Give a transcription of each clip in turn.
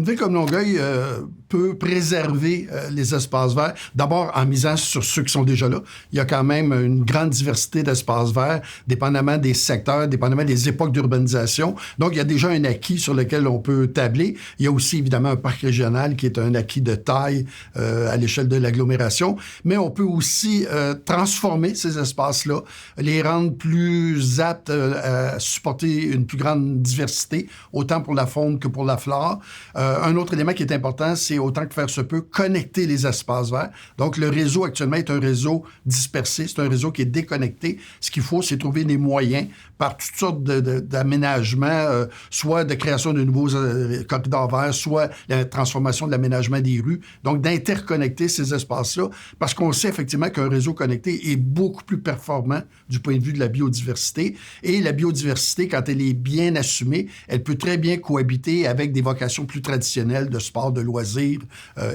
Une ville comme Longueuil peut préserver les espaces verts, d'abord en misant sur ceux qui sont déjà là. Il y a quand même une grande diversité d'espaces verts, dépendamment des secteurs, dépendamment des époques d'urbanisation. Donc, il y a déjà un acquis sur lequel on peut tabler. Il y a aussi, évidemment, un parc régional qui est un acquis de taille à l'échelle de l'agglomération. Mais on peut aussi transformer ces espaces-là, les rendre plus aptes à supporter une plus grande diversité, autant pour la faune que pour la flore. Un autre élément qui est important, c'est autant que faire se peut, connecter les espaces verts. Donc, le réseau actuellement est un réseau dispersé, c'est un réseau qui est déconnecté. Ce qu'il faut, c'est trouver des moyens par toutes sortes d'aménagements, soit de création de nouveaux corridors verts, soit la transformation de l'aménagement des rues. Donc, d'interconnecter ces espaces-là, parce qu'on sait effectivement qu'un réseau connecté est beaucoup plus performant du point de vue de la biodiversité. Et la biodiversité, quand elle est bien assumée, elle peut très bien cohabiter avec des vocations plus traditionnelles de sport, de loisirs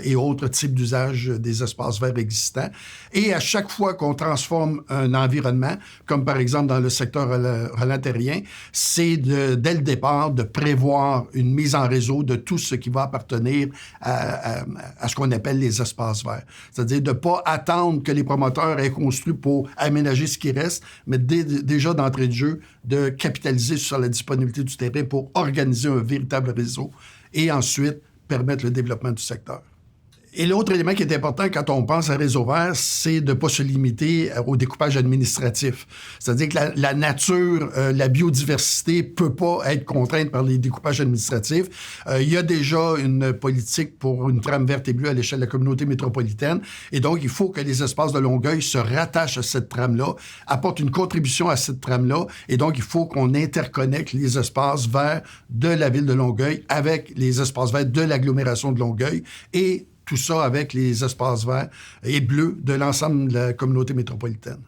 et autres types d'usages des espaces verts existants. Et à chaque fois qu'on transforme un environnement, comme par exemple dans le secteur roland-terrien, c'est dès le départ de prévoir une mise en réseau de tout ce qui va appartenir à ce qu'on appelle les espaces verts. C'est-à-dire de ne pas attendre que les promoteurs aient construit pour aménager ce qui reste, mais déjà d'entrée de jeu, de capitaliser sur la disponibilité du terrain pour organiser un véritable réseau et ensuite permettre le développement du secteur. Et l'autre élément qui est important quand on pense à réseau vert, c'est de ne pas se limiter au découpage administratif. C'est-à-dire que la nature, la biodiversité peut pas être contrainte par les découpages administratifs. Il y a déjà une politique pour une trame verte et bleue à l'échelle de la communauté métropolitaine. Et donc, il faut que les espaces de Longueuil se rattachent à cette trame-là, apportent une contribution à cette trame-là. Et donc, il faut qu'on interconnecte les espaces verts de la ville de Longueuil avec les espaces verts de l'agglomération de Longueuil et tout ça avec les espaces verts et bleus de l'ensemble de la communauté métropolitaine.